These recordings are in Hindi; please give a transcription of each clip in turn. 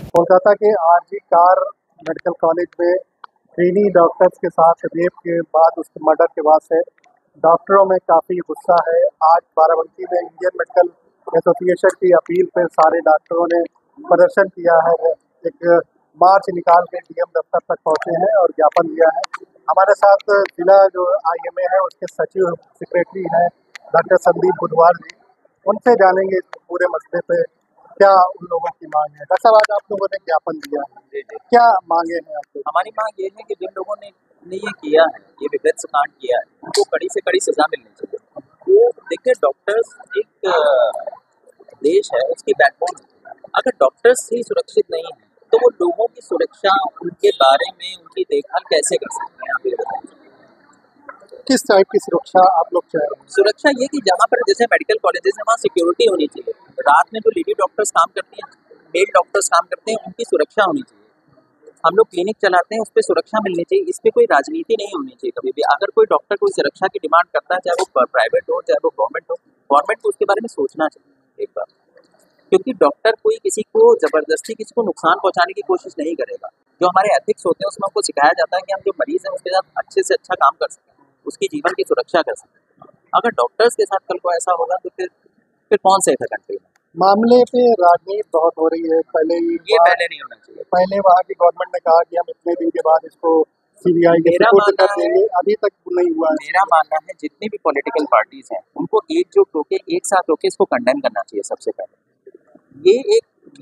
कोलकाता के आरजी कार मेडिकल कॉलेज में ट्रेनी डॉक्टर्स के साथ रेप के बाद, उसके मर्डर के बाद से डॉक्टरों में काफ़ी गुस्सा है। आज बाराबंकी में इंडियन मेडिकल एसोसिएशन की अपील पर सारे डॉक्टरों ने प्रदर्शन किया है। एक मार्च निकाल के डीएम दफ्तर तक पहुंचे हैं और ज्ञापन दिया है। हमारे साथ जिला जो आईएमए है उसके सचिव सेक्रेटरी हैं डॉक्टर संदीप बुधवार जी। उनसे जानेंगे इस पूरे मसले पे क्या उन लोगों की मांग है। डॉक्टर साहब, आज आप लोगों ने ज्ञापन दिया है, जी जी। क्या मांगे हैं आपको? हमारी मांग ये है कि जिन लोगों ने ये किया है, ये विभत्स कांड किया है, उनको कड़ी से कड़ी सजा मिलनी चाहिए। वो देखिए, डॉक्टर्स एक देश है, उसकी बैकबोन है। अगर डॉक्टर्स ही सुरक्षित नहीं है तो वो लोगों की सुरक्षा, उनके बारे में उनकी देखभाल कैसे कर सकते हैं? आप ये बताइए। किस टाइप की सुरक्षा आप लोग चाह रहे हैं? सुरक्षा ये कि जहाँ पर जैसे मेडिकल कॉलेजेस है वहाँ सिक्योरिटी होनी चाहिए। रात में जो लेडी डॉक्टर्स काम करती हैं, मेल डॉक्टर्स काम करते हैं, उनकी सुरक्षा होनी चाहिए। हम लोग क्लिनिक चलाते हैं, उस पर सुरक्षा मिलनी चाहिए। इस पर कोई राजनीति नहीं होनी चाहिए कभी भी। अगर कोई डॉक्टर कोई सुरक्षा की डिमांड करता है, चाहे वो प्राइवेट हो चाहे वो गवर्नमेंट हो, गवर्नमेंट को उसके बारे में सोचना चाहिए एक बार। क्योंकि डॉक्टर कोई किसी को जबरदस्ती किसी को नुकसान पहुंचाने की कोशिश नहीं करेगा। जो हमारे एथिक्स होते हैं उसमें हमको सिखाया जाता है कि हम जो मरीज हैं उसके साथ अच्छे से अच्छा काम कर सकें, उसकी जीवन की सुरक्षा कर सकें। अगर डॉक्टर्स के साथ कल को ऐसा होगा तो फिर कौन सेफ है कंट्री में? मामले पे राजनीति बहुत हो रही है। पहले नहीं होना चाहिए। पहले वहाँ की गवर्नमेंट ने कहा कि हम इतने दिन के बाद इसको सीबीआई के मेरा सुपुर्द मानना कर देंगे, अभी तक नहीं हुआ है। मेरा मानना है जितनी भी पॉलिटिकल पार्टीज हैं उनको एकजुट होकर एक साथ होकर इसको कंडेम करना चाहिए। सबसे पहले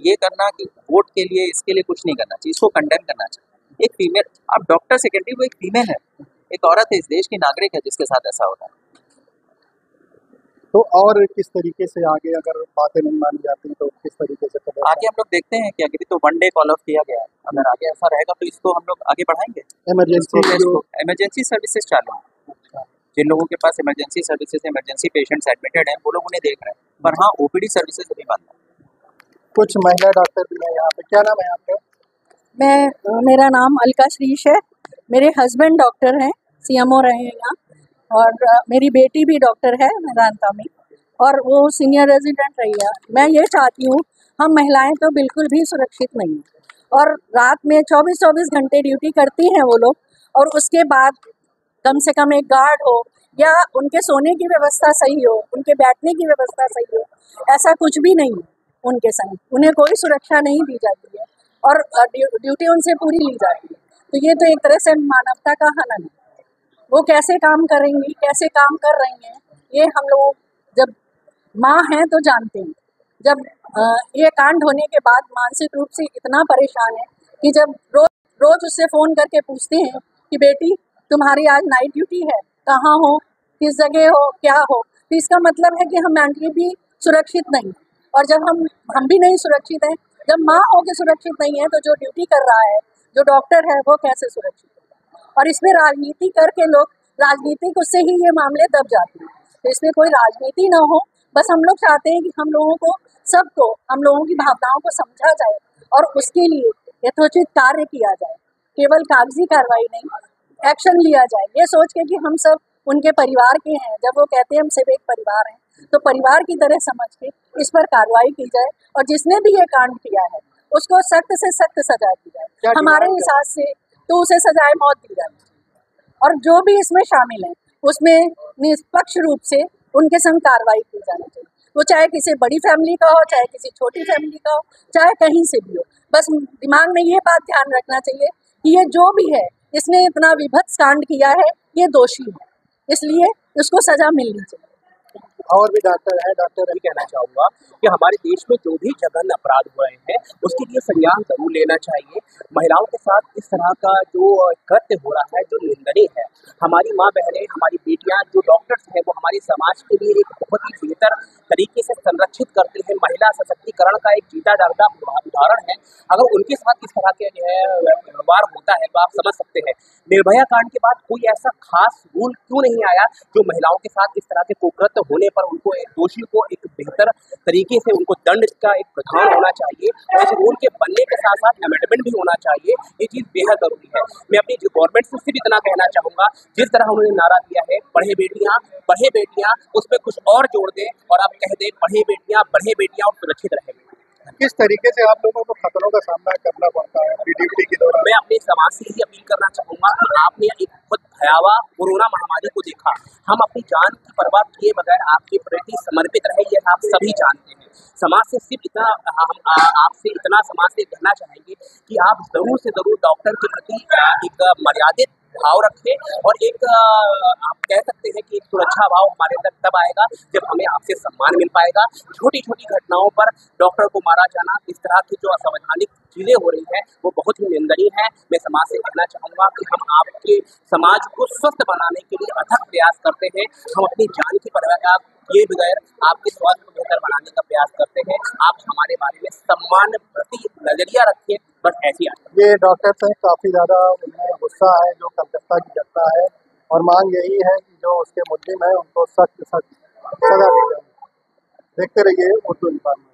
ये करना कि वोट के लिए इसके लिए कुछ नहीं करना चाहिए, इसको कंडेम करना चाहिए। एक फीमेल, अब डॉक्टर सेकेंडरी, वो एक फीमेल है, एक औरत है, इस देश की नागरिक है, जिसके साथ ऐसा होता है। तो और किस तरीके से आगे अगर बातें नहीं मानी जाती तो किस तरीके से कदम आगे हम लोग देखते हैं कि अभी तो वन डे कॉल ऑफ किया गया है। अगर आगे ऐसा रहेगा तो इसको हम लोग आगे बढ़ाएंगे। इमरजेंसी सर्विसेज चालू है। जिन लोगों के पास emergency services, emergency patients admitted हैं, वो लोग उन्हें देख रहे हैं। पर हाँ, ओपीडी सर्विसेज अभी बंद है। कुछ महिला डॉक्टर भी हैं यहाँ पे। क्या नाम है आपका? मेरा नाम अलका श्रीश है। मेरे हस्बैंड डॉक्टर हैं, सीएमओ रहे हैं यहाँ, और मेरी बेटी भी डॉक्टर है मेदांता में, और वो सीनियर रेजिडेंट रही है। मैं ये चाहती हूँ, हम महिलाएं तो बिल्कुल भी सुरक्षित नहीं हैं, और रात में 24-24 घंटे ड्यूटी करती हैं वो लोग, और उसके बाद कम से कम एक गार्ड हो, या उनके सोने की व्यवस्था सही हो, उनके बैठने की व्यवस्था सही हो, ऐसा कुछ भी नहीं है उनके संग। उन्हें कोई सुरक्षा नहीं दी जाती है, और ड्यूटी उनसे पूरी ली जाती है। तो ये तो एक तरह से मानवता का हनन है। वो कैसे काम करेंगी, कैसे काम कर रही हैं, ये हम लोग जब माँ हैं तो जानते हैं। जब ये कांड होने के बाद मानसिक रूप से इतना परेशान है कि जब रोज रोज उससे फ़ोन करके पूछते हैं कि बेटी तुम्हारी आज नाइट ड्यूटी है, कहाँ हो, किस जगह हो, क्या हो, तो इसका मतलब है कि हम मेंटली भी सुरक्षित नहीं। और जब हम भी नहीं सुरक्षित हैं, जब माँ होकर सुरक्षित नहीं है, तो जो ड्यूटी कर रहा है, जो डॉक्टर है, वो कैसे सुरक्षित है? और इसमें राजनीति करके लोग, राजनीतिक उससे ही ये मामले दब जाते हैं। तो इसमें कोई राजनीति ना हो, बस हम लोग चाहते हैं कि हम लोगों को, सबको, हम लोगों की भावनाओं को समझा जाए और उसके लिए यथोचित कार्य किया जाए। केवल कागजी कार्रवाई नहीं, एक्शन लिया जाए, ये सोच के कि हम सब उनके परिवार के हैं। जब वो कहते हैं हम सब एक परिवार हैं, तो परिवार की तरह समझ के इस पर कार्रवाई की जाए, और जिसने भी ये कांड किया है उसको सख्त से सख्त सजा दी जाए। हमारे हिसाब से तो उसे सजाए मौत दी जाए, और जो भी इसमें शामिल हैं उसमें निष्पक्ष रूप से उनके संग कार्रवाई की जानी चाहिए। वो चाहे किसी बड़ी फैमिली का हो, चाहे किसी छोटी फैमिली का हो, चाहे कहीं से भी हो। बस दिमाग में ये बात ध्यान रखना चाहिए कि ये जो भी है, इसने इतना विभत्स कांड किया है, ये दोषी है, इसलिए उसको सजा मिलनी चाहिए। और भी डॉक्टर है। डॉक्टर यही कहना चाहूँगा कि हमारे देश में जो भी जघन्य अपराध हुए हैं उसके लिए संज्ञान जरूर लेना चाहिए। महिलाओं के साथ इस तरह का जो कृत्य हो रहा है, जो निंदनीय है। हमारी माँ बहनें, हमारी बेटियां जो डॉक्टर्स हैं, वो हमारे समाज के लिए एक बहुत ही बेहतर तरीके से संरक्षित करते हैं। महिला सशक्तिकरण का एक जीता जागता उदाहरण है। अगर उनके साथ इस तरह के जो है व्यवहार होता है तो आप समझ सकते हैं निर्भया कांड के बाद कोई ऐसा खास रूल क्यों नहीं आया जो महिलाओं के साथ इस तरह के कुकृत्य होने पर उनको, एक दोषी को एक बेहतर तरीके से उनको दंड का एक प्रावधान होना चाहिए, और इस रूल के बनने के साथ साथ अमेंडमेंट भी होना चाहिए। ये चीज़ बेहद जरूरी है। मैं अपनी गवर्नमेंट से सिर्फ इतना कहना चाहूँगा, जिस तरह उन्होंने नारा दिया है बढ़े बेटियाँ, उस पर कुछ और जोड़ दें और आप कह दें बढ़े बेटियाँ, बढ़े बेटियाँ और सुरक्षित रहे। किस तरीके से आप लोगों को खतरों का सामना करना पड़ता है अपनी ड्यूटी के दौरान? मैं अपने समाज से ही अपील करना चाहूंगा कि आपने एक बहुत भयावह कोरोना महामारी को देखा, हम अपनी जान की परवाह किए बगैर आपके प्रति समर्पित रहे, ये आप सभी जानते हैं। समाज से सिर्फ इतना आपसे इतना समाज से कहना चाहेंगे कि आप जरूर से जरूर डॉक्टर के प्रति एक मर्यादित भाव रखें और एक आप कह सकते हैं कि एक सुरक्षा भाव हमारे अंदर तब आएगा जब हमें आपसे सम्मान मिल पाएगा। छोटी छोटी घटनाओं पर डॉक्टर को मारा जाना, इस तरह की जो असंवैधानिक चीजें हो रही हैं वो बहुत ही निंदनीय है। मैं समाज से कहना चाहूंगा कि हम आपके समाज को स्वस्थ बनाने के लिए अथक प्रयास करते हैं। हम अपनी जान की परवाह किए बगैर आपके स्वास्थ्य को बेहतर बनाने का प्रयास करते हैं। आप हमारे बारे में सम्मान प्रति नजरिया रखिए, बस ऐसी आशा। ये डॉक्टर्स हैं, काफ़ी ज़्यादा उनमें गुस्सा है जो कलकत्ता की घटना है, और मांग यही है कि जो उसके मुल्जिम हैं उनको सख्त सख्त सजा दी जाए। देखते रहिए उर्दू इंसान।